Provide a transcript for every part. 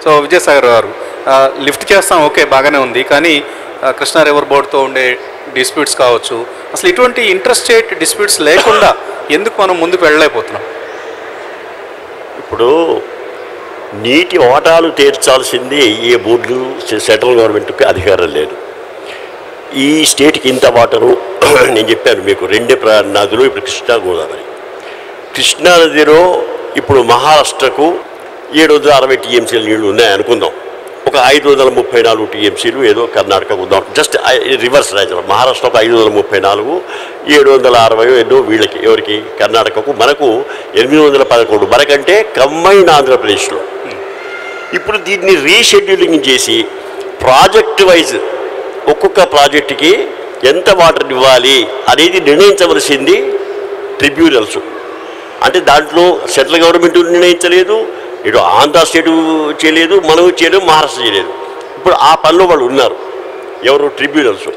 So Vijayasagar గారు, lift చేస్తాం okay బాగానే ఉంది, కానీ కృష్ణా రివర్ బోర్డుతో ఉండే డిస్ప్యూట్స్ కావచ్చు, అసలు ఇటువంటి ఇంట్రెస్టేట్ డిస్ప్యూట్స్ లేకుండా ఎందుకు మనం ముందుకు వెళ్ళలేకపోతున్నాం? ఇప్పుడు నీటి వాటాలు తీర్చాల్సింది ఏ బోర్డులు సెంట్రల్ గవర్నమెంట్కి అధికారం లేదు. ఈ స్టేట్కి ఇంత వాటరు నేను చెప్పాను మీకు, రెండే నదులు ఇప్పుడు కృష్ణా గోదావరి. కృష్ణా నదిలో ఇప్పుడు మహారాష్ట్రకు 760 టీఎంసీల నీళ్లు ఉన్నాయి అనుకుందాం, ఒక 534 టీఎంసీలు ఏదో కర్ణాటకకు ఉందాం, జస్ట్ రివర్స్ రాజ్యం. మహారాష్ట్ర ఒక 534, 760 ఎన్నో వీళ్ళకి, ఎవరికి కర్ణాటకకు, మనకు 811, మనకంటే కంబైన్డ్ ఆంధ్రప్రదేశ్లో. ఇప్పుడు దీన్ని రీషెడ్యూలింగ్ చేసి ప్రాజెక్ట్ వైజ్ ఒక్కొక్క ప్రాజెక్టుకి ఎంత వాటర్ ఇవ్వాలి అనేది నిర్ణయించవలసింది ట్రిబ్యునల్స్. అంటే దాంట్లో సెంట్రల్ గవర్నమెంట్ నిర్ణయించలేదు, ఇటు ఆంధ్ర స్టేటు చేయలేదు, మనం చేయలేదు, మహారాష్ట్ర చేయలేదు. ఇప్పుడు ఆ పనిలో వాళ్ళు ఉన్నారు, ఎవరు? ట్రిబ్యునల్స్.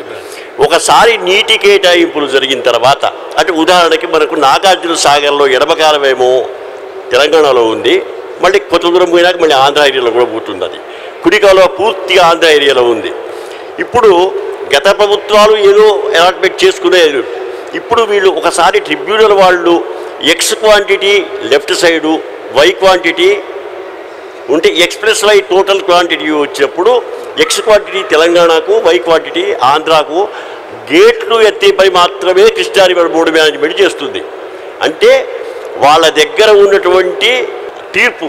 ఒకసారి నీటి కేటాయింపులు జరిగిన తర్వాత, అంటే ఉదాహరణకి మనకు నాగార్జున సాగర్లో ఎడమకాలమేమో తెలంగాణలో ఉంది, మళ్ళీ కొంత దూరం పోయినాక మళ్ళీ ఆంధ్ర ఏరియాలో కూడా పోతుంది. అది కుడికాలో పూర్తిగా ఆంధ్ర ఏరియాలో ఉంది. ఇప్పుడు గత ప్రభుత్వాలు ఏదో అలాట్మెంట్ చేసుకునేది. ఇప్పుడు వీళ్ళు ఒకసారి ట్రిబ్యునల్ వాళ్ళు X quantity left side, Y quantity ఉంటే ఎక్స్ప్రెస్ వై టోటల్ క్వాంటిటీ వచ్చినప్పుడు ఎక్స్ క్వాంటిటీ తెలంగాణకు, వై క్వాంటిటీ ఆంధ్రాకు గేట్లు ఎత్తిపై మాత్రమే కృష్ణా రివర్ బోర్డు మేనేజ్మెంట్ చేస్తుంది. అంటే వాళ్ళ దగ్గర ఉన్నటువంటి తీర్పు,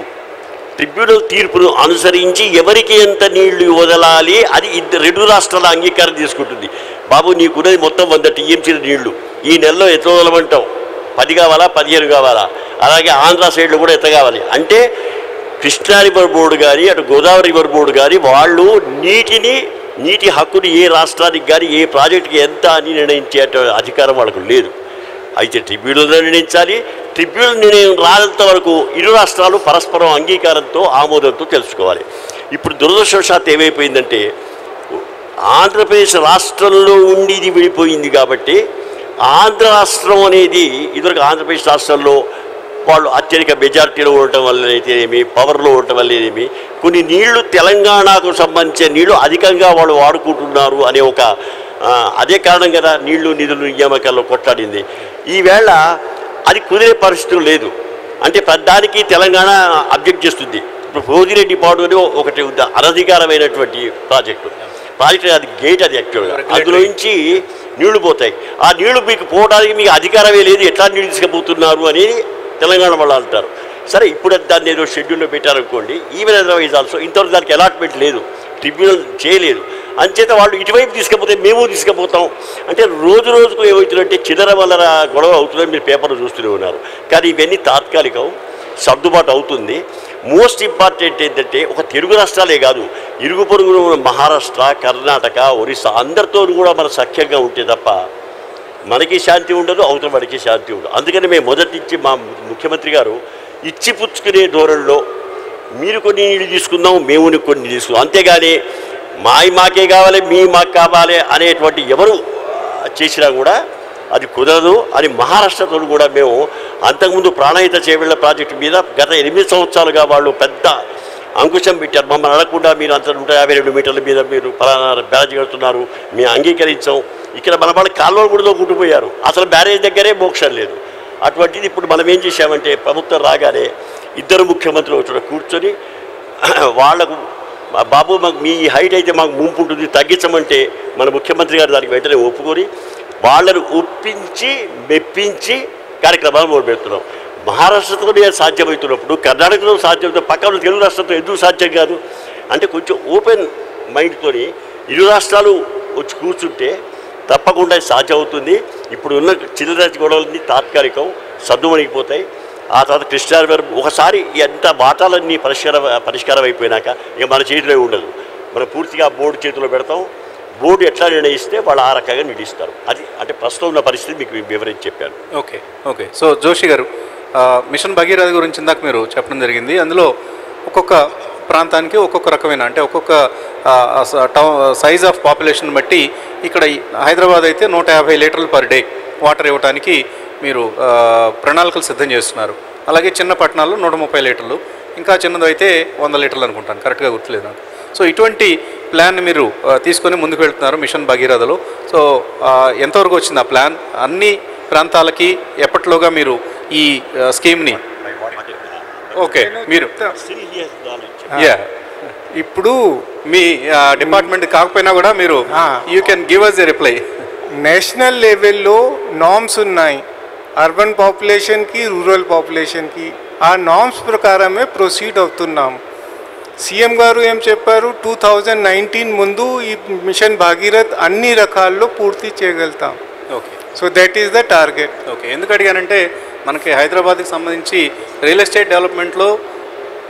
ట్రిబ్యునల్ తీర్పును అనుసరించి ఎవరికి ఎంత నీళ్లు వదలాలి అది రెండు రాష్ట్రాల అంగీకారం తీసుకుంటుంది. బాబు నీకున్నది మొత్తం 100 టీఎంసీల నీళ్లు, ఈ నెలలో ఎంత వదలమంటావు? 10 కావాలా, 15 కావాలా? అలాగే ఆంధ్ర సైడ్లో కూడా ఎంత కావాలి అంటే కృష్ణా రివర్ బోర్డు కానీ అటు గోదావరి రివర్ బోర్డు కానీ వాళ్ళు నీటి హక్కుని ఏ రాష్ట్రానికి కానీ ఏ ప్రాజెక్టుకి ఎంత అని నిర్ణయించే అధికారం వాళ్ళకు లేదు. అయితే ట్రిబ్యునల్ నిర్ణయించాలి. ట్రిబ్యునల్ నిర్ణయం రానంత వరకు ఇరు రాష్ట్రాలు పరస్పరం అంగీకారంతో ఆమోదంతో తెలుసుకోవాలి. ఇప్పుడు దురదృష్టవశాత్తు ఏమైపోయిందంటే ఆంధ్రప్రదేశ్ రాష్ట్రంలో ఉండి ఇది విడిపోయింది కాబట్టి ఆంధ్ర రాష్ట్రం అనేది ఇదివరకు ఆంధ్రప్రదేశ్ రాష్ట్రంలో వాళ్ళు అత్యధిక మెజార్టీలో ఉండటం వల్లనేమి, పవర్లో ఉండటం వల్లనేమి కొన్ని నీళ్లు తెలంగాణకు సంబంధించిన నీళ్లు అధికంగా వాళ్ళు వాడుకుంటున్నారు అనే ఒక అదే కారణం కదా నీళ్లు నిధులు నియామకాల్లో కొట్లాడింది. ఈవేళ అది కుదిరే పరిస్థితులు లేదు. అంటే ప్రధానికి తెలంగాణ అబ్జెక్ట్ చేస్తుంది. ఇప్పుడు భోగిరెడ్డి పాడు అని ఒకటి అనధికారమైనటువంటి ప్రాజెక్టు అది గేట్, అది యాక్చువల్గా అందులోంచి నీళ్లు పోతాయి. ఆ నీళ్లు మీకు పోవడానికి మీకు అధికారమే లేదు, ఎట్లా నీళ్ళు తీసుకుపోతున్నారు అనేది తెలంగాణ వాళ్ళు అంటారు. సరే ఇప్పుడు దాన్ని ఏదో షెడ్యూల్లో పెట్టారనుకోండి, ఈవెన్ అదర్వైజ్ ఆల్సో ఇంతవరకు దానికి అలాట్మెంట్ లేదు, ట్రిబ్యునల్ చేయలేదు. అంచేత వాళ్ళు ఇటువైపు తీసుకపోతే మేము తీసుకుపోతాం అంటే రోజు రోజుకు ఏమవుతుందంటే చిల్లర వల్లర గొడవ అవుతుందని మీరు పేపర్లు చూస్తూనే ఉన్నారు. కానీ ఇవన్నీ తాత్కాలికం, సర్దుబాటు అవుతుంది. మోస్ట్ ఇంపార్టెంట్ ఏంటంటే ఒక తెలుగు రాష్ట్రాలే కాదు, ఇరుగు పొరుగున మహారాష్ట్ర, కర్ణాటక, ఒరిస్సా అందరితో కూడా మన సఖ్యంగా ఉంటే తప్ప మనకి శాంతి ఉండదు, అవతల మనకి శాంతి ఉండదు. అందుకని మేము మొదటి నుంచి మా ముఖ్యమంత్రి గారు ఇచ్చి పుచ్చుకునే ధోరణిలో మీరు కొన్ని నీళ్ళు తీసుకుందాం, మేము కొన్ని తీసుకుందాం, అంతేగాని మాకే కావాలి మీ మాకు కావాలి అనేటువంటి ఎవరు చేసినా కూడా అది కుదరదు అని మహారాష్ట్రతో కూడా మేము అంతకుముందు ప్రాణహిత చేవేళ్ల ప్రాజెక్టు మీద గత 8 సంవత్సరాలుగా వాళ్ళు పెద్ద అంకుశం పెట్టారు. మమ్మల్ని అడగకుండా మీరు అంత 152 మీటర్ల మీద మీరు ఫలానా బ్యారేజ్ కడుతున్నారు, మేము అంగీకరించాం. ఇక్కడ మన వాళ్ళు కాలువలు కూడా కుట్టుపోయారు, అసలు బ్యారేజ్ దగ్గరే మోక్షం లేదు. అటువంటిది ఇప్పుడు మనం ఏం చేశామంటే ప్రభుత్వం రాగానే ఇద్దరు ముఖ్యమంత్రులు వచ్చి కూర్చొని వాళ్లకు బాబు మాకు మీ హైట్ అయితే మాకు ముంపు ఉంటుంది తగ్గించమంటే మన ముఖ్యమంత్రి గారు దానికి వెంటనే ఒప్పుకొని వాళ్ళను ఒప్పించి మెప్పించి కార్యక్రమాలు మొదలుపెడుతున్నాం. మహారాష్ట్రతోనే సాధ్యమవుతున్నప్పుడు కర్ణాటకలో సాధ్యమవుతుంది, పక్కన తెలుగు రాష్ట్రంతో ఎందుకు సాధ్యం కాదు అంటే కొంచెం ఓపెన్ మైండ్తో ఇరు రాష్ట్రాలు వచ్చి కూర్చుంటే తప్పకుండా సాధ్యమవుతుంది. ఇప్పుడు ఉన్న చిల్లర గొడవలన్నీ తాత్కాలికం, సద్దుమణిగిపోతాయి. ఆ తర్వాత కృష్ణా రివర్ ఒకసారి ఎంత వాటాలన్నీ పరిష్కారం అయిపోయినాక ఇక మన చేతిలో ఉండదు, మనం పూర్తిగా బోర్డు చేతిలో పెడతాం. బోర్డు ఎట్లా నిర్ణయిస్తే వాళ్ళు ఆ రకంగా నిలుస్తారు. అది అంటే ప్రస్తుతం ఉన్న పరిస్థితి మీకు వివరించి చెప్పాను. ఓకే. సో జోషి గారు, మిషన్ భగీరథ గురించి ఇందాక మీరు చెప్పడం జరిగింది. అందులో ఒక్కొక్క ప్రాంతానికి ఒక్కొక్క రకమైన అంటే ఒక్కొక్క సైజ్ ఆఫ్ పాపులేషన్ బట్టి ఇక్కడ హైదరాబాద్ అయితే 150 లీటర్లు పర్ డే వాటర్ ఇవ్వడానికి మీరు ప్రణాళికలు సిద్ధం చేస్తున్నారు. అలాగే చిన్న పట్టణాల్లో 130 లీటర్లు, ఇంకా చిన్నది అయితే 100 లీటర్లు అనుకుంటాను, కరెక్ట్గా గుర్తులేదు నాకు. సో ఇటువంటి ప్లాన్ మీరు తీసుకొని ముందుకు వెళ్తున్నారు మిషన్ భగీరథలో. సో ఎంతవరకు వచ్చింది ఆ ప్లాన్? అన్ని ప్రాంతాలకి ఎప్పటిలోగా మీరు ఈ స్కీమ్ని ఓకే మీరు ఇప్పుడు మీ డిపార్ట్మెంట్ కాకపోయినా కూడా మీరు you can give us a reply. National లెవెల్లో నామ్స్ ఉన్నాయి, అర్బన్ పాపులేషన్కి రూరల్ పాపులేషన్కి. ఆ నామ్స్ ప్రకారమే ప్రొసీడ్ అవుతున్నాం. సీఎం గారు ఏం చెప్పారు, 2019 ముందు ఈ మిషన్ భాగీరథ్ అన్ని రకాల్లో పూర్తి చేయగలుగుతాం. Okay, so that is the target. Okay, ఎందుకు అడిగానంటే మనకి హైదరాబాద్కి సంబంధించి రియల్ ఎస్టేట్ డెవలప్మెంట్లో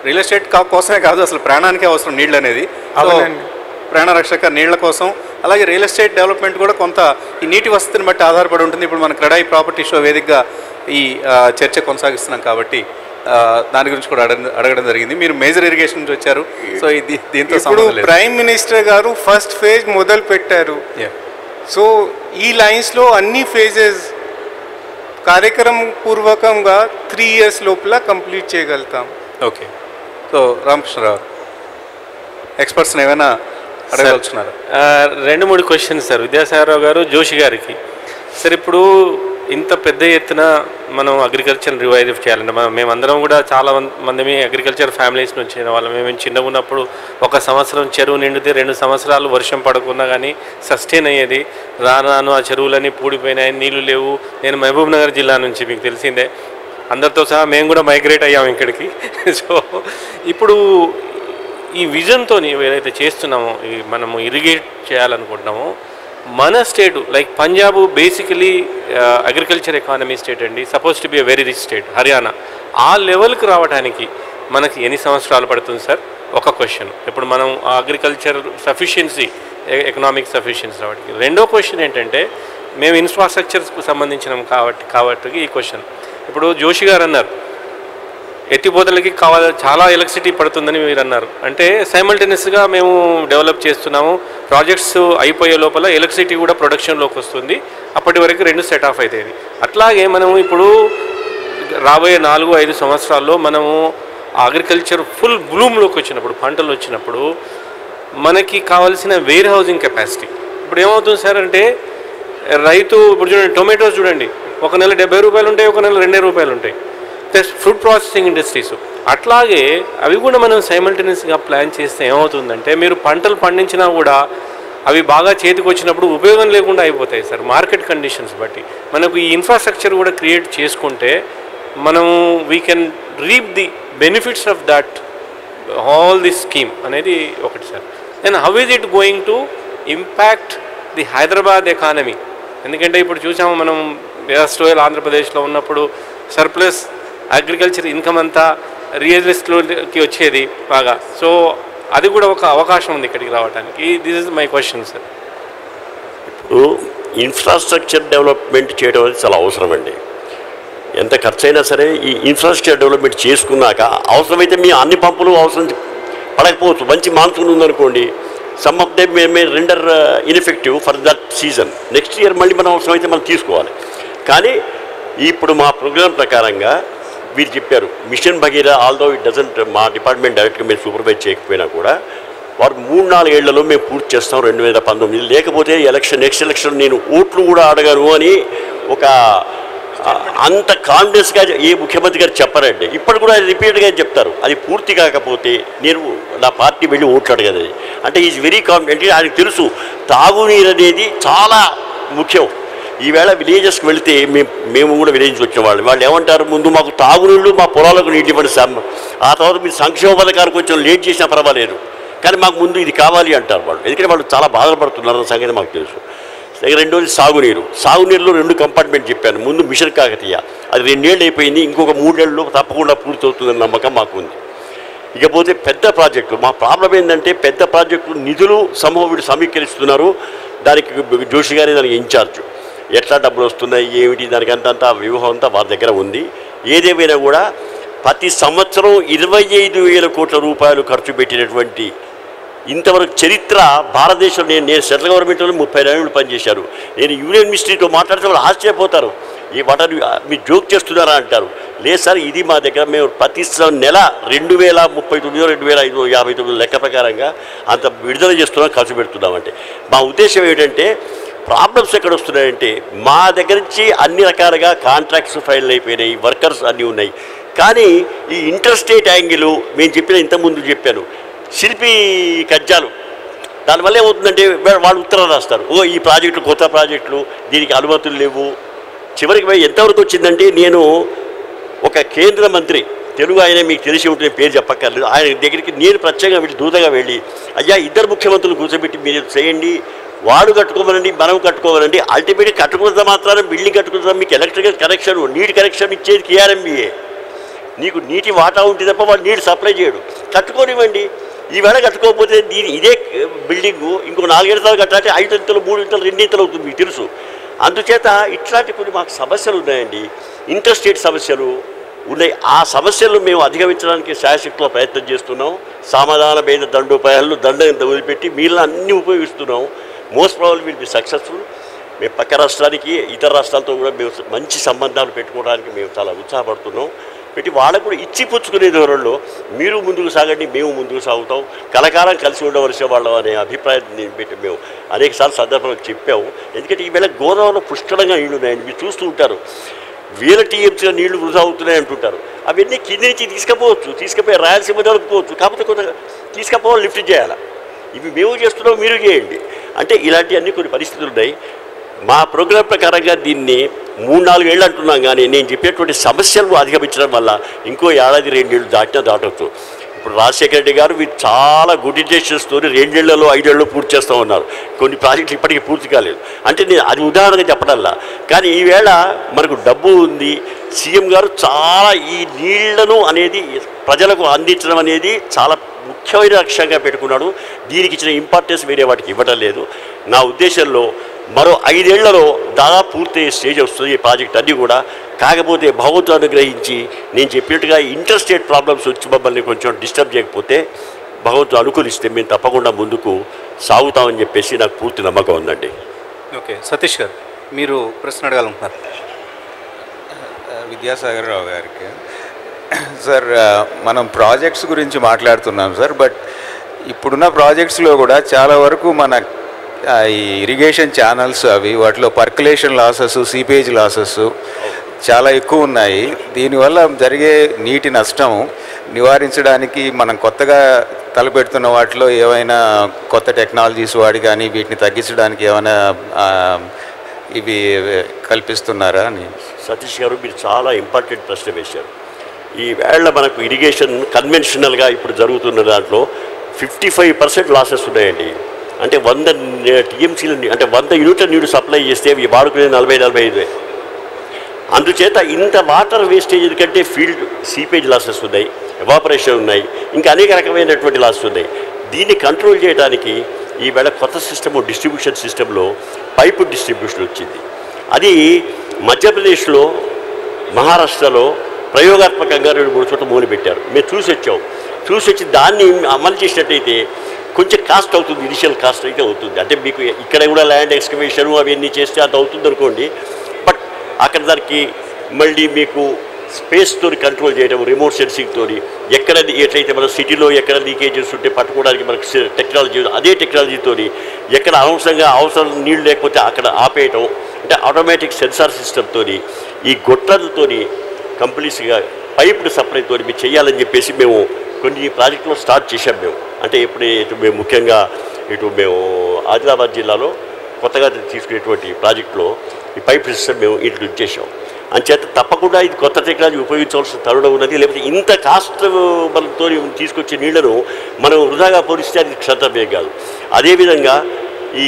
రియల్ ఎస్టేట్ కోసమే కాదు, అసలు ప్రాణానికే అవసరం నీళ్ళు అనేది. అవునండి, ప్రాణరక్షక నీళ్ల కోసం. అలాగే రియల్ ఎస్టేట్ డెవలప్మెంట్ కూడా కొంత ఈ నీటి వసతిని బట్టి ఆధారపడి ఉంటుంది. ఇప్పుడు మన క్రెడాయి ప్రాపర్టీ షో వేదికగా ఈ చర్చ కొనసాగిస్తున్నాం కాబట్టి దాని గురించి కూడా అడగడం జరిగింది. మీరు మేజర్ ఇరిగేషన్ నుంచి వచ్చారు, సో దీంతో ఇప్పుడు ప్రైమ్ మినిస్టర్ గారు ఫస్ట్ ఫేజ్ మొదలు పెట్టారు. సో ఈ లైన్స్లో అన్ని ఫేజెస్ కార్యక్రమం పూర్వకంగా 3 years లోపల కంప్లీట్ చేయగలుగుతాం. ఓకే, సో రామకృష్ణరావు ఎక్స్పర్ట్స్ని ఏమైనా అడగదలుచున్నారు? 2-3 క్వశ్చన్స్ సార్ విద్యాసాగరరావు గారు, జోషి గారికి. సార్ ఇప్పుడు ఇంత పెద్ద ఎత్తున మనం అగ్రికల్చర్ రివైవ్ చేయాలంటే మేమందరం కూడా చాలా మంది అగ్రికల్చర్ ఫ్యామిలీస్ నుంచి వచ్చిన వాళ్ళం. మేము చిన్నగా ఉన్నప్పుడు 1 సంవత్సరం చెరువు నిండితే 2 సంవత్సరాలు వర్షం పడకున్నా కానీ సస్టైన్ అయ్యేది. రాను ఆ చెరువులన్నీ పూడిపోయినాయి, నీళ్లు లేవు. నేను మహబూబ్ నగర్ జిల్లా నుంచి, మీకు తెలిసిందే, అందరితో సహా మేము కూడా మైగ్రేట్ అయ్యాము ఇక్కడికి. సో ఇప్పుడు ఈ విజన్తో ఏదైతే చేస్తున్నామో, మనము ఇరిగేట్ చేయాలనుకుంటున్నామో, మన state like Punjab basically agriculture economy state అండి, suppose to be a very rich state. Haryana ఆ లెవెల్కి రావడానికి మనకి ఎన్ని సంవత్సరాలు పడుతుంది సార్? ఒక క్వశ్చన్. ఇప్పుడు మనం అగ్రికల్చర్ సఫిషియన్సీ, ఎకనామిక్ సఫిషియన్సీ రావడానికి. రెండో క్వశ్చన్ ఏంటంటే, మేము ఇన్ఫ్రాస్ట్రక్చర్స్కు సంబంధించినాం కాబట్టి ఈ క్వశ్చన్. ఇప్పుడు జోషి గారు అన్నారు ఎత్తిపోతలకి చాలా ఎలక్ట్రిసిటీ పడుతుందని మీరు అన్నారు. అంటే సైమల్టేనియస్గా మేము డెవలప్ చేస్తున్నాము, ప్రాజెక్ట్స్ అయిపోయే లోపల ఎలక్ట్రిసిటీ కూడా ప్రొడక్షన్లోకి వస్తుంది. అప్పటి వరకు 2 సెట్ ఆఫ్ అవుతాయి. అట్లాగే మనము ఇప్పుడు రాబోయే 4-5 సంవత్సరాల్లో మనము అగ్రికల్చర్ ఫుల్ బ్లూమ్లోకి వచ్చినప్పుడు, పంటలు వచ్చినప్పుడు మనకి కావాల్సిన వేర్ హౌసింగ్ కెపాసిటీ. ఇప్పుడు ఏమవుతుంది సార్ అంటే, రైతు ఇప్పుడు చూడండి, టొమాటోస్ చూడండి, ఒక నెల 70 రూపాయలు ఉంటాయి, ఒక నెల 2 రూపాయలు ఉంటాయి. Plus food processing industries. అట్లాగే అవి కూడా మనం సైమల్టేనియస్గా ప్లాన్ చేస్తే ఏమవుతుందంటే, మీరు పంటలు పండించినా కూడా అవి బాగా చేతికి వచ్చినప్పుడు ఉపయోగం లేకుండా అయిపోతాయి సార్, మార్కెట్ కండిషన్స్ బట్టి. మనకు ఈ ఇన్ఫ్రాస్ట్రక్చర్ కూడా క్రియేట్ చేసుకుంటే మనం we can reap the benefits of that all the scheme అనేది ఒకటి sir. Then how is it going to impact the Hyderabad economy? ఎందుకంటే ఇప్పుడు చూసాము మనం వెస్ట్ ఆంధ్రప్రదేశ్లో ఉన్నప్పుడు సర్ప్లస్ అగ్రికల్చర్ ఇన్కమ్ అంతా రియల్ ఎస్టేట్లోకి వచ్చేది బాగా. సో అది కూడా ఒక అవకాశం ఉంది ఇక్కడికి రావడానికి. This is my question sir. ఇప్పుడు ఇన్ఫ్రాస్ట్రక్చర్ డెవలప్మెంట్ చేయడం అనేది చాలా అవసరం అండి. ఎంత ఖర్చు అయినా సరే ఈ ఇన్ఫ్రాస్ట్రక్చర్ డెవలప్మెంట్ చేసుకున్నాక అవసరమైతే మీ అన్ని పంపులు అవసరం పడకపోవచ్చు. మంచి మాన్సూన్ ఉందనుకోండి, some of them may render ineffective for that season. Next year మళ్ళీ మనం అవసరమైతే మనం తీసుకోవాలి. కానీ ఇప్పుడు మా ప్రోగ్రాం ప్రకారంగా వీరు చెప్పారు mission Bhagiratha, although it doesn't, మా డిపార్ట్మెంట్ డైరెక్ట్గా మేము సూపర్వైజ్ చేయకపోయినా కూడా వారు 3-4 ఏళ్లలో మేము పూర్తి చేస్తాం 2019. లేకపోతే నెక్స్ట్ ఎలక్షన్ నేను ఓట్లు కూడా అడగను అని ఒక అంత కాన్ఫిడెన్స్గా ఏ ముఖ్యమంత్రి గారు చెప్పారండి. ఇప్పుడు కూడా రిపీటెడ్గా చెప్తారు, అది పూర్తి కాకపోతే నేను నా పార్టీ వెళ్ళి ఓట్లు అడగదు. అంటే ఈజ్ వెరీ కాన్ఫిడెంట్. ఆయనకు తెలుసు తాగునీరు అనేది చాలా ముఖ్యం. ఈవేళ విలేజెస్కి వెళితే మేము కూడా విలేజ్కి వచ్చిన వాళ్ళు ఏమంటారు, ముందు మాకు తాగునీళ్ళు మా పొలాలకు నీళ్ళు ఇవ్వండి సార్, ఆ తర్వాత మీరు సంక్షేమ పథకానికి కొంచెం లేట్ చేసినా పర్వాలేదు, కానీ మాకు ముందు ఇది కావాలి అంటారు వాళ్ళు. ఎందుకంటే వాళ్ళు చాలా బాధపడుతున్నారు సంగతి మాకు తెలుసు. రెండోది సాగునీరులో 2 కంపార్ట్మెంట్ చెప్పాను. ముందు మిషన్ కాకతీయ, అది 2 ఏళ్ళు అయిపోయింది, ఇంకొక 3 ఏళ్ళలో తప్పకుండా పూర్తవుతుందన్న నమ్మకం మాకు ఉంది. ఇకపోతే పెద్ద ప్రాజెక్టులు, మా ప్రాబ్లం ఏంటంటే పెద్ద ప్రాజెక్టులు నిధులు వీళ్ళు సమీకరిస్తున్నారు. దానికి జోషి గారే దానికి ఇన్ఛార్జ్. ఎట్లా డబ్బులు వస్తున్నాయి ఏమిటి దానికి అంతా వ్యూహం అంతా వారి దగ్గర ఉంది. ఏదేమైనా కూడా ప్రతి సంవత్సరం 25,000 కోట్ల రూపాయలు ఖర్చు పెట్టినటువంటి ఇంతవరకు చరిత్ర భారతదేశంలో, నేను సెంట్రల్ గవర్నమెంట్లో 30 ఏళ్ళు పనిచేశాను. నేను యూనియన్ మినిస్ట్రీతో మాట్లాడితే వాళ్ళు ఆశ్చర్యపోతారు. ఈ వాటర్ మీరు జోక్ చేస్తున్నారా అంటారు. లేదు సార్, ఇది మా దగ్గర మేము ప్రతి నెల 2039 2559 లెక్క ప్రకారంగా అంత విడుదల చేస్తున్నాం, ఖర్చు పెడుతున్నామంటే మా ఉద్దేశం ఏంటంటే ప్రాబ్లమ్స్ ఎక్కడ వస్తున్నాయంటే మా దగ్గర నుంచి అన్ని రకాలుగా కాంట్రాక్ట్స్ ఫైల్ అయిపోయినాయి, వర్కర్స్ అన్నీ ఉన్నాయి. కానీ ఈ ఇంటర్ స్టేట్ యాంగిల్ మేము చెప్పిన ఇంతకుముందు చెప్పాను శిల్పి కజ్జాలు, దానివల్ల ఏమవుతుందంటే వాళ్ళు ఉత్తరాలు రాస్తారు, ఓ ఈ ప్రాజెక్టులు కొత్త ప్రాజెక్టులు దీనికి అనుమతులు లేవు. చివరికి ఎంతవరకు వచ్చిందంటే నేను ఒక కేంద్ర మంత్రి తెలుగు ఆయన మీకు తెలిసి ఉంటుంది, పేరు చెప్పక్కర్లేదు, ఆయన దగ్గరికి నేను ప్రత్యేకంగా వెళ్ళి దూతగా వెళ్ళి అయ్యా ఇద్దరు ముఖ్యమంత్రులు కూర్చోబెట్టి మీరు చేయండి, వాడు కట్టుకోమనండి మనం కట్టుకోమనండి, అల్టిమేట్గా కట్టుకున్నంత మాత్రాన బిల్డింగ్ కట్టుకున్న మీకు ఎలక్ట్రికల్ కనెక్షన్ నీటి కనెక్షన్ ఇచ్చేది కేఆర్ఎంబీఏ. నీకు నీటి వాటా ఉంటే తప్ప వాడు నీరు సప్లై చేయడు, కట్టుకోనివ్వండి. ఈవేళ కట్టుకోకపోతే ఇదే బిల్డింగు ఇంకో 4 ఇంతలు కట్టాలంటే 5 ఇంతలు 3 ఇంతలు 2 ఇంతలు అవుతుంది, మీకు తెలుసు. అందుచేత ఇట్లాంటి కొన్ని మాకు సమస్యలు ఉన్నాయండి, ఇంటర్ స్టేట్ సమస్యలు ఉన్నాయి. ఆ సమస్యలను మేము అధిగమించడానికి శాయశక్తిలో ప్రయత్నం చేస్తున్నాం. సమాధాన భేద దండోపాయాలు దండ వదిలిపెట్టి మీలో అన్నీ ఉపయోగిస్తున్నాం. Most probably will be successful. మేము పక్క రాష్ట్రానికి ఇతర రాష్ట్రాలతో కూడా మేము మంచి సంబంధాలు పెట్టుకోవడానికి మేము చాలా ఉత్సాహపడుతున్నాం. పెట్టి వాళ్ళకు కూడా ఇచ్చి పుచ్చుకునే ధోరణిలో మీరు ముందుకు సాగండి, మేము ముందుకు సాగుతాం, కలకాలం కలిసి ఉండవలసిన వాళ్ళం అనే అభిప్రాయాన్ని పెట్టి మేము అనేకసార్లు సందర్భంలో చెప్పాము. ఎందుకంటే ఈవేళ గోదావరిలో పుష్కలంగా నీళ్లు ఉన్నాయని మీరు చూస్తూ ఉంటారు. వేల టీఎంసీల నీళ్లు వృధా అవుతున్నాయి అంటుంటారు. అవన్నీ కింద నుంచి తీసుకుపోయి రాయలసీమ జరుపుకోవచ్చు, కాకపోతే కొంత తీసుకపోవాలి, లిఫ్ట్ చేయాలి. ఇవి మేము చేస్తున్నాం, మీరు చేయండి అంటే ఇలాంటివన్నీ కొన్ని పరిస్థితులు ఉన్నాయి. మా ప్రోగ్రాం ప్రకారంగా దీన్ని 3-4 ఏళ్ళు అంటున్నాం, కానీ నేను చెప్పేటువంటి సమస్యలను అధిగమించడం వల్ల ఇంకో 1-2 ఏళ్ళు దాటవచ్చు. ఇప్పుడు రాజశేఖర రెడ్డి గారు వీరు చాలా గుడ్ ఇంటెన్షన్స్తో 2 ఏళ్లలో 5 ఏళ్ళు పూర్తి చేస్తూ ఉన్నారు. కొన్ని ప్రాజెక్టులు ఇప్పటికీ పూర్తి కాలేదు. అంటే నేను అది ఉదాహరణగా చెప్పడంలా, కానీ ఈవేళ మనకు డబ్బు ఉంది. సీఎం గారు చాలా ఈ నీళ్లను అనేది ప్రజలకు అందించడం అనేది చాలా ముఖ్యమైన లక్ష్యంగా పెట్టుకున్నాడు. దీనికి ఇచ్చిన ఇంపార్టెన్స్ వేరే వాటికి ఇవ్వడం లేదు. నా ఉద్దేశంలో మరో 5 ఏళ్లలో దాదాపు పూర్తయ్యే స్టేజ్ వస్తుంది ఈ ప్రాజెక్ట్ అన్నీ కూడా. కాకపోతే భగవంతుడు అనుగ్రహించి నేను చెప్పినట్టుగా ఇంటర్ స్టేట్ ప్రాబ్లమ్స్ వచ్చి మమ్మల్ని కొంచెం డిస్టర్బ్ చేయకపోతే భగవంతుడు అనుకూలిస్తే మేము తప్పకుండా ముందుకు సాగుతామని చెప్పేసి నాకు పూర్తి నమ్మకం ఉందండి. ఓకే, సతీష్ గారు మీరు ప్రశ్న అడగాలనుకుంటున్నారు. విద్యాసాగర్ రావు గారికి సార్, మనం ప్రాజెక్ట్స్ గురించి మాట్లాడుతున్నాం సార్, బట్ ఇప్పుడున్న ప్రాజెక్ట్స్లో కూడా చాలా వరకు మన ఈ ఇరిగేషన్ ఛానల్స్ అవి వాటిలో పర్కులేషన్ లాసెస్, సీపేజ్ లాసెస్ చాలా ఎక్కువ ఉన్నాయి. దీనివల్ల జరిగే నీటి నష్టం నివారించడానికి మనం కొత్తగా తలపెడుతున్న వాటిలో ఏమైనా కొత్త టెక్నాలజీస్ వాడి కానీ వీటిని తగ్గించడానికి ఏమైనా ఇవి కల్పిస్తున్నారా అని? సతీష్ గారు మీరు చాలా ఇంపార్టెంట్ ప్రశ్న వేశారు. ఈ వేళ మనకు ఇరిగేషన్ కన్వెన్షనల్గా ఇప్పుడు జరుగుతున్న దాంట్లో 55% లాసెస్ ఉన్నాయండి. అంటే 100 టీఎంసీలు అంటే 100 యూనిట్ల నీరు సప్లై చేస్తే అవి వాడుకునేది 40-45. అందుచేత ఇంత వాటర్ వేస్టేజ్ ఎందుకంటే ఫీల్డ్ సీపేజ్ లాసెస్ ఉన్నాయి, ఎవాపరేషన్ ఉన్నాయి, ఇంకా అనేక రకమైనటువంటి లాసెస్ ఉన్నాయి. దీన్ని కంట్రోల్ చేయడానికి ఈవేళ కొత్త సిస్టమ్ డిస్ట్రిబ్యూషన్ సిస్టంలో పైపు డిస్ట్రిబ్యూషన్ వచ్చింది. అది మధ్యప్రదేశ్లో, మహారాష్ట్రలో ప్రయోగాత్మకంగా 2-3 చోట్ల మొదలుపెట్టారు. మేము చూసి వచ్చి దాన్ని అమలు చేసినట్టయితే కొంచెం కాస్ట్ అవుతుంది, ఇనిషియల్ కాస్ట్ అయితే అవుతుంది. అంటే మీకు ఇక్కడ కూడా ల్యాండ్ ఎక్స్కవేషన్ అవన్నీ చేస్తే అంత అవుతుంది అనుకోండి. బట్ అక్కడ దానికి మళ్ళీ మీకు స్పేస్తో కంట్రోల్ చేయడం, రిమోట్ సెన్సింగ్తో ఎక్కడ ఎట్లయితే మన సిటీలో ఎక్కడ లీకేజెస్ ఉంటే పట్టుకోవడానికి మనకు టెక్నాలజీ, అదే టెక్నాలజీతో ఎక్కడ అవసరం నీళ్ళు లేకపోతే అక్కడ ఆపేయటం, అంటే ఆటోమేటిక్ సెన్సార్ సిస్టమ్తో ఈ గొట్లతో కంప్లీట్గా పైప్డ్ సప్లైతో మీరు చేయాలని చెప్పేసి మేము కొన్ని ప్రాజెక్టులో స్టార్ట్ చేశాం. అంటే మేము ముఖ్యంగా మేము ఆదిలాబాద్ జిల్లాలో కొత్తగా తీసుకునేటువంటి ప్రాజెక్టులో ఈ పైప్ సిస్టమ్ మేము ఇంట్రడ్యూస్ చేసాం. అంచేత తప్పకుండా ఇది కొత్త టెక్నాలజీ ఉపయోగించవలసిన తరుణం ఉన్నది. లేకపోతే ఇంత కాస్ట్ మనతో తీసుకొచ్చే నీళ్లను మనం వృధాగా పోలిస్తే అది క్షంతవ్యం కాదు. అదేవిధంగా ఈ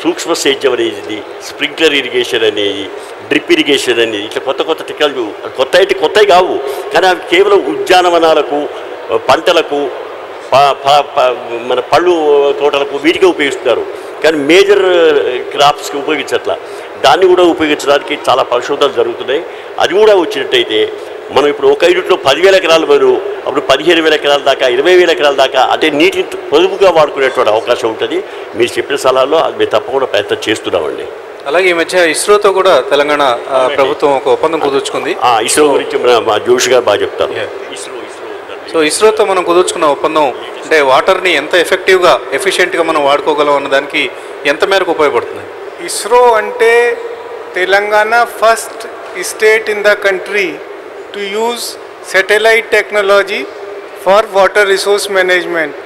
సూక్ష్మ సేద్యం అనేది, స్ప్రింక్లర్ ఇరిగేషన్ అనేది, డ్రిప్ ఇరిగేషన్ అనేది, ఇట్లా కొత్త టెక్నాలజీ కొత్తవి కావు, కానీ అవి కేవలం ఉద్యానవనాలకు, పంటలకు, మన పళ్ళు తోటలకు వీటికే ఉపయోగిస్తున్నారు. కానీ మేజర్ క్రాప్స్కి ఉపయోగించట్లా. దాన్ని కూడా ఉపయోగించడానికి చాలా పరిశోధనలు జరుగుతున్నాయి. అది కూడా వచ్చినట్టయితే మనం ఇప్పుడు ఒక యూనిట్లో 10,000 ఎకరాలు బదులు అప్పుడు 15,000 ఎకరాల దాకా, 20,000 ఎకరాల దాకా అంటే నీటిని పొదుపుగా వాడుకునేటువంటి అవకాశం ఉంటుంది. మీరు చెప్పిన సలహాల్లో అది మేము తప్పకుండా ప్రయత్నం చేస్తున్నామండి. అలాగే ఈ మధ్య ఇస్రోతో కూడా తెలంగాణ ప్రభుత్వం ఒక ఒప్పందం కుదుర్చుకుంది. ఇస్రో గురించి మా జోషి గారు బాగా చెప్తారు. సో ఇస్రోతో మనం కుదుర్చుకున్న ఒప్పందం అంటే వాటర్ని ఎంత ఎఫిషియెంట్గా మనం వాడుకోగలం అన్న దానికి ఎంత మేరకు ఉపయోగపడుతుంది? ఇస్రో అంటే Telangana first state in the country to use satellite technology for water resource management.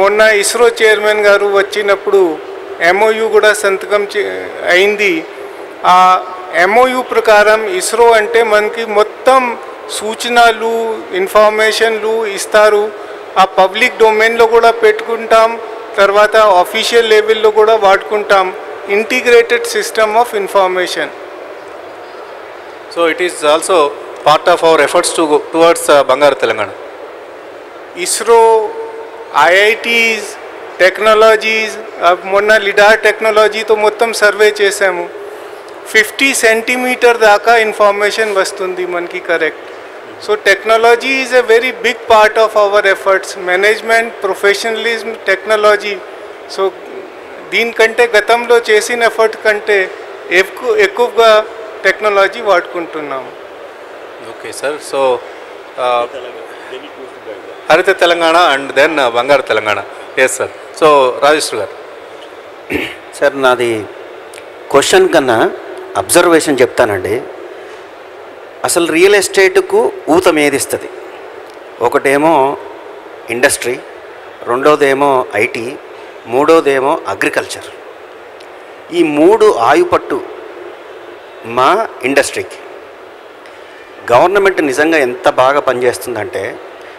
మొన్న ఇస్రో చైర్మన్ గారు వచ్చినప్పుడు MOU కూడా సంతకం అయింది. ఆ MOU ప్రకారం ఇస్రో అంటే మనకి మొత్తం సూచనలు ఇన్ఫర్మేషన్లు ఇస్తారు. ఆ పబ్లిక్ డొమైన్లో కూడా పెట్టుకుంటాం, తర్వాత ఆఫీషియల్ లెవెల్లో కూడా వాడుకుంటాం. Integrated system of information. So it is also part of our efforts towards బంగారు తెలంగాణ. ఇస్రో, IITs, టెక్నాలజీస్, మొన్న లిడార్ టెక్నాలజీతో మొత్తం సర్వే చేసాము. 50 సెంటీమీటర్ దాకా ఇన్ఫర్మేషన్ వస్తుంది మనకి correct. So technology is a very big part of our efforts. Management, professionalism, technology. So దీనికంటే గతంలో చేసిన ఎఫర్ట్ కంటే ఎక్కువగా టెక్నాలజీ వాడుకుంటున్నాము. Okay sir. So Haritha Telangana and then Bangaru Telangana. Yes sir. So Rajeshwar garu. Sir నాది క్వశ్చన్ కన్నా అబ్జర్వేషన్ చెప్తానండి. అసలు రియల్ ఎస్టేట్కు ఊతం ఏది ఇస్తుంది? ఒకటేమో ఇండస్ట్రీ, రెండోదేమో IT, మూడోదేమో అగ్రికల్చర్. ఈ 3 ఆయుపట్టు మా ఇండస్ట్రీకి. గవర్నమెంట్ నిజంగా ఎంత బాగా పనిచేస్తుందంటే,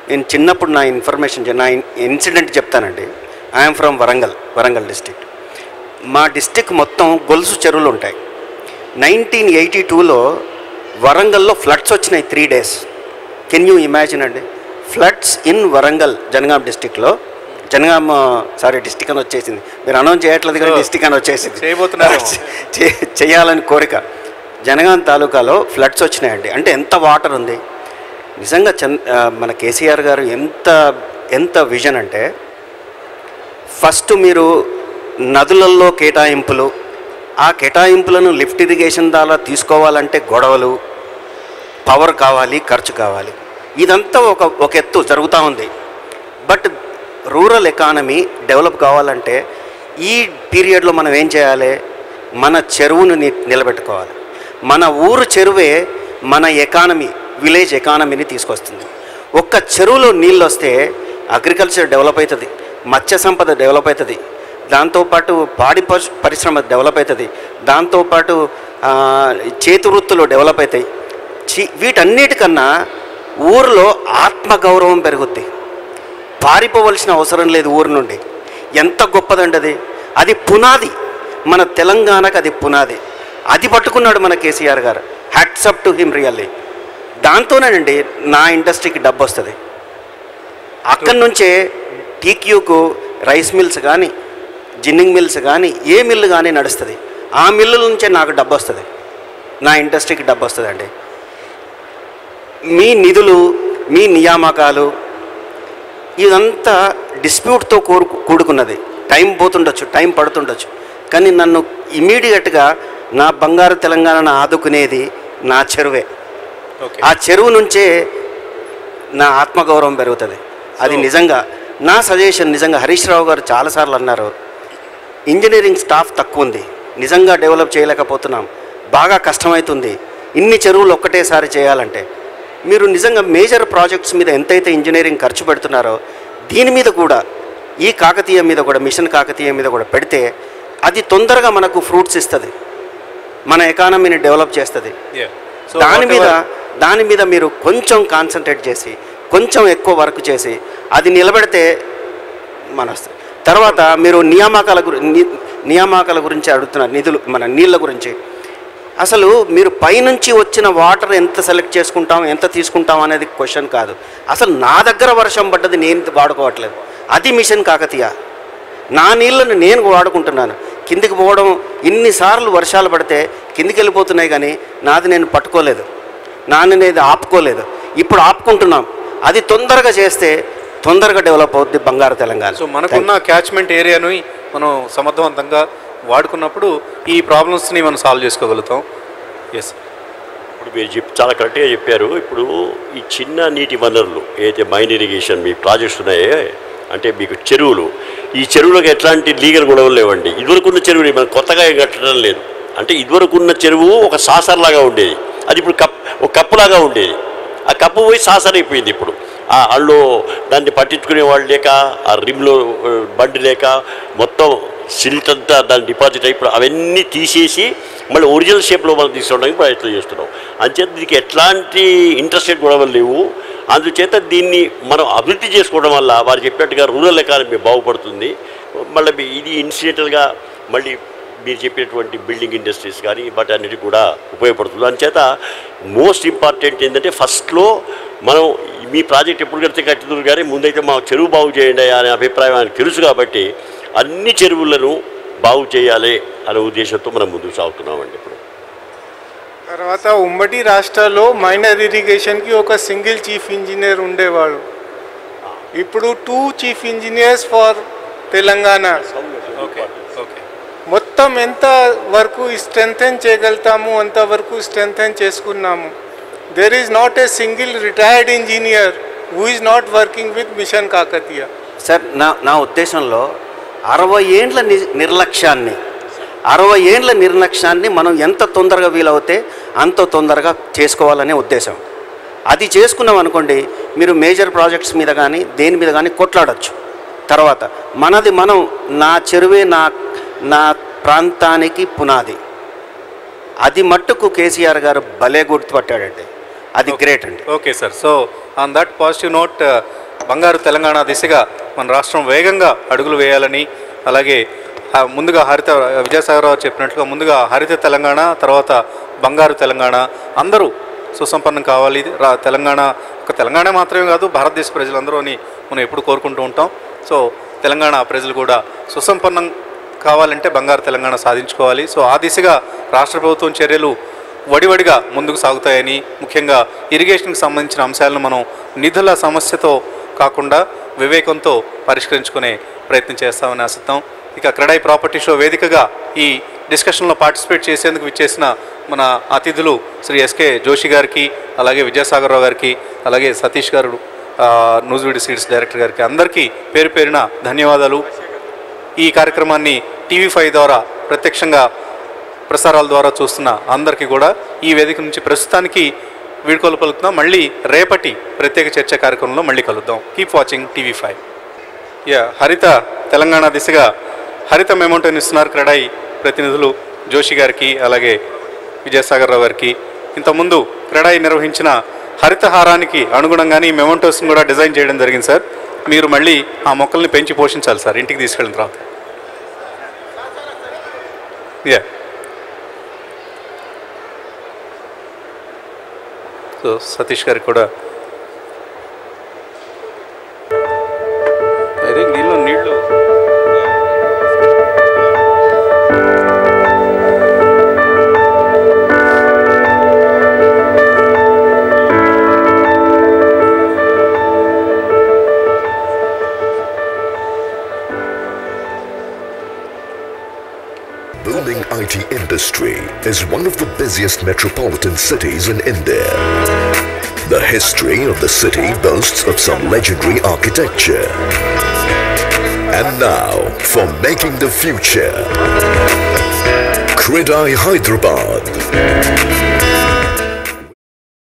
నేను చిన్నప్పుడు నా ఇన్సిడెంట్ చెప్తానండి. I'm from Warangal district. మా డిస్టిక్ మొత్తం గొలుసు చెరువులు ఉంటాయి. 1982లో వరంగల్లో ఫ్లడ్స్ వచ్చినాయి 3 days. కెన్ యూ ఇమాజిన్ అండి? ఫ్లడ్స్ ఇన్ వరంగల్, జనగాం డిస్టిక్లో. డిస్టిక్ అని వచ్చేసింది. మీరు అనౌన్స్ చేయట్లేదు కానీ డిస్టిక్ అని వచ్చేసింది. చేయాలని కోరిక. జనగాం తాలూకాలో ఫ్లడ్స్ వచ్చినాయండి. అంటే ఎంత వాటర్ ఉంది. నిజంగా మన కేసీఆర్ గారు ఎంత విజన్ అంటే, ఫస్ట్ మీరు నదులలో కేటాయింపులు, ఆ కేటాయింపులను లిఫ్ట్ ఇరిగేషన్ ద్వారా తీసుకోవాలంటే గొడవలు, పవర్ కావాలి, ఖర్చు కావాలి. ఇదంతా ఒక ఎత్తు జరుగుతూ ఉంది. బట్ రూరల్ ఎకానమీ డెవలప్ కావాలంటే ఈ పీరియడ్లో మనం ఏం చేయాలి? మన చెరువును నిలబెట్టుకోవాలి. మన ఊరు చెరువే మన ఎకానమీ, విలేజ్ ఎకానమీని తీసుకొస్తుంది. ఒక్క చెరువులో నీళ్ళు వస్తే అగ్రికల్చర్ డెవలప్ అవుతుంది, మత్స్య సంపద డెవలప్ అవుతుంది, దాంతోపాటు పాడి పరిశ్రమ డెవలప్ అవుతుంది, దాంతోపాటు చేతి వృత్తులు డెవలప్ అవుతాయి. వీటన్నిటికన్నా ఊరిలో ఆత్మగౌరవం పెరుగుద్ది. పారిపోవలసిన అవసరం లేదు ఊరి నుండి. ఎంత గొప్పదండి అది. అది పునాది, మన తెలంగాణకు అది పునాది. అది పట్టుకున్నాడు మన KCR garu. Hats up to him really. దాంతోనేనండి నా ఇండస్ట్రీకి డబ్బు వస్తుంది. అక్కడి నుంచే TQకు రైస్ మిల్స్ కానీ, జిన్నింగ్ మిల్స్ కానీ, ఏ మిల్లు కానీ నడుస్తుంది. ఆ మిల్లుల నుంచే నాకు డబ్బు వస్తుంది, నా ఇండస్ట్రీకి డబ్బు వస్తుందండి. మీ నిధులు, మీ నియామకాలు ఇదంతా డిస్ప్యూట్తో కూడుకున్నది. టైం పోతుండొచ్చు, టైం పడుతుండొచ్చు, కానీ నన్ను ఇమీడియట్గా నా బంగారు తెలంగాణను ఆదుకునేది నా చెరువే. ఆ చెరువు నుంచే నా ఆత్మగౌరవం పెరుగుతుంది. అది నిజంగా నా సజెషన్. నిజంగా హరీష్ రావు గారు చాలాసార్లు అన్నారు, ఇంజనీరింగ్ స్టాఫ్ తక్కువ ఉంది, నిజంగా డెవలప్ చేయలేకపోతున్నాం, బాగా కష్టమవుతుంది ఇన్ని చెరువులు ఒక్కటేసారి చేయాలంటే. మీరు నిజంగా మేజర్ ప్రాజెక్ట్స్ మీద ఎంతైతే ఇంజనీరింగ్ ఖర్చు పెడుతున్నారో దీని మీద కూడా, ఈ కాకతీయ మీద కూడా, మిషన్ కాకతీయ మీద కూడా పెడితే అది తొందరగా మనకు ఫ్రూట్స్ ఇస్తుంది, మన ఎకానమీని డెవలప్ చేస్తుంది. దాని మీద మీరు కొంచెం కాన్సన్ట్రేట్ చేసి, కొంచెం ఎక్కువ వర్క్ చేసి అది నిలబెడితే మన తర్వాత మీరు నియామకాల గురించి అడుగుతున్నారు. నిధులు, మన నీళ్ళ గురించి. అసలు మీరు పైనుంచి వచ్చిన వాటర్ ఎంత సెలెక్ట్ చేసుకుంటాం, ఎంత తీసుకుంటాం అనేది క్వశ్చన్ కాదు. అసలు నా దగ్గర వర్షం పడ్డది, నేను వాడుకోవట్లేదు, అది మిషన్ కాకతీయ. నా నీళ్ళని నేను వాడుకుంటున్నాను. కిందికి పోవడం, ఇన్నిసార్లు వర్షాలు పడితే కిందికి వెళ్ళిపోతున్నాయి, కానీ నాది నేను పట్టుకోలేదు, నాన్ననేది ఆపుకోలేదు. ఇప్పుడు ఆపుకుంటున్నాం. అది తొందరగా చేస్తే తొందరగా డెవలప్ అవుద్ది బంగారు తెలంగాణ. సో మనకున్న క్యాచ్మెంట్ ఏరియాను మనం సమర్థవంతంగా వాడుకున్నప్పుడు ఈ ప్రాబ్లమ్స్ని మనం సాల్వ్ చేసుకోగలుగుతాం. ఎస్, ఇప్పుడు మీరు చాలా కరెక్ట్గా చెప్పారు. ఇప్పుడు ఈ చిన్న నీటి వనరులు ఏదైతే మైన్ ఇరిగేషన్ మీ ప్రాజెక్ట్స్ ఉన్నాయో, అంటే మీకు చెరువులు, ఈ చెరువులకు ఎట్లాంటి లీగల్ గొడవలు లేవండి. ఇదివరకున్న చెరువులు మనం కొత్తగా ఏం కట్టడం లేదు. అంటే ఇదివరకున్న చెరువు ఒక సాసర్లాగా ఉండేది, అది ఇప్పుడు ఒక కప్పులాగా ఉండేది. ఆ కప్పు పోయి సాసర్ అయిపోయింది. ఇప్పుడు అల్లో దాన్ని పట్టించుకునే వాళ్ళు లేక, ఆ రిమ్లో బండి లేక, మొత్తం సిల్ట్ అంతా దాని డిపాజిట్ అయిపోయి అవన్నీ తీసేసి మళ్ళీ ఒరిజినల్ షేప్లో మనం తీసుకోవడానికి ప్రయత్నం చేస్తున్నాం. అంచేత దీనికి ఎట్లాంటి ఇంట్రెస్టెడ్ గొడవలు లేవు. అందుచేత దీన్ని మనం అభివృద్ధి చేసుకోవడం వల్ల వారు చెప్పినట్టుగా రూరల్ ఎకానమీ బాగుపడుతుంది. మళ్ళీ ఇది ఇన్సిడెంటల్గా మళ్ళీ మీరు చెప్పినటువంటి బిల్డింగ్ ఇండస్ట్రీస్ కానీ వాటన్నిటికి కూడా ఉపయోగపడుతుంది. అందుచేత మోస్ట్ ఇంపార్టెంట్ ఏంటంటే ఫస్ట్లో మనం మీ ప్రాజెక్ట్ ఎప్పుడు కట్టింది కానీ ముందైతే మా చెరువు బాగు చేయండి అనే అభిప్రాయం ఆయనకు తెలుసు. కాబట్టి అన్ని చెరువులను బాగు చేయాలి అనే ఉద్దేశంతో మనం ముందుకు సాగుతున్నామండి. ఇప్పుడు తర్వాత ఉమ్మడి రాష్ట్రాల్లో మైనర్ ఇరిగేషన్కి ఒక సింగిల్ చీఫ్ ఇంజనీర్ ఉండేవాడు. ఇప్పుడు 2 chief engineers for Telangana. Okay. మొత్తం ఎంత వరకు స్ట్రెంథెన్ చేయగలుగుతాము అంతవరకు స్ట్రెంథెన్ చేసుకున్నాము. There is not a single retired engineer who is not working with mission Kakatiya. Sir, నా ఉద్దేశంలో 60 ఏండ్ల నిర్లక్ష్యాన్ని మనం ఎంత తొందరగా వీలవుతే అంత తొందరగా చేసుకోవాలనే ఉద్దేశం. అది చేసుకున్నాం అనుకోండి, మీరు మేజర్ ప్రాజెక్ట్స్ మీద కానీ దేని మీద కానీ కొట్లాడచ్చు. తర్వాత మనం నా చెరువే నా ప్రాంతానికి పునాది, అది మట్టుకు కేసీఆర్ గారు భలే గుర్తుపట్టాడండి. అది గ్రేట్ అండి. Okay sir. So on that positive note, బంగారు తెలంగాణ దిశగా మన రాష్ట్రం వేగంగా అడుగులు వేయాలని, అలాగే ముందుగా విద్యాసాగరరావు చెప్పినట్లుగా ముందుగా హరిత తెలంగాణ, తర్వాత బంగారు తెలంగాణ, అందరూ సుసంపన్నం కావాలి. తెలంగాణ ఒక తెలంగాణ మాత్రమే కాదు, భారతదేశ ప్రజలందరూ అని మనం ఎప్పుడు కోరుకుంటూ ఉంటాం. సో తెలంగాణ ప్రజలు కూడా సుసంపన్నం కావాలంటే బంగారు తెలంగాణ సాధించుకోవాలి. సో ఆ దిశగా రాష్ట్ర ప్రభుత్వం చర్యలు వడివడిగా ముందుకు సాగుతాయని, ముఖ్యంగా ఇరిగేషన్కి సంబంధించిన అంశాలను మనం నిధుల సమస్యతో కాకుండా వివేకంతో పరిష్కరించుకునే ప్రయత్నం చేస్తామని ఆశిద్దాం. ఇక క్రెడాయి ప్రాపర్టీ షో వేదికగా ఈ డిస్కషన్లో పార్టిసిపేట్ చేసేందుకు విచ్చేసిన మన అతిథులు శ్రీ ఎస్కే జోషి గారికి, అలాగే విద్యాసాగరరావు గారికి, అలాగే సతీష్ గారు న్యూస్వీడ్ సీడ్స్ డైరెక్టర్ గారికి, అందరికీ పేరు పేరున ధన్యవాదాలు. ఈ కార్యక్రమాన్ని TV5 ద్వారా ప్రత్యక్షంగా ప్రసారాల ద్వారా చూస్తున్న అందరికీ కూడా ఈ వేదిక నుంచి ప్రస్తుతానికి వీడ్కోలు పలుకుతున్నాం. మళ్ళీ రేపటి ప్రత్యేక చర్చ కార్యక్రమంలో మళ్ళీ కలుద్దాం. Keep watching TV5. హరిత తెలంగాణ దిశగా హరిత మెమోంటోని ఇస్తున్నారు క్రెడాయి ప్రతినిధులు జోషి గారికి, అలాగే విజయసాగరరావు గారికి. ఇంతకుముందు క్రెడాయి నిర్వహించిన హరితహారానికి అనుగుణంగానే ఈ మెమోంటోస్ని కూడా డిజైన్ చేయడం జరిగింది సార్. మీరు మళ్ళీ ఆ మొక్కల్ని పెంచి పోషించాలి సార్ ఇంటికి తీసుకెళ్ళిన తర్వాత. సో సతీష్ గారికి కూడా ఐ థింక్ దీనిలో నీళ్లు Booming IT industry is one of the busiest metropolitan cities in India. The history of the city boasts of some legendary architecture. And now, for making the future, CREDAI Hyderabad.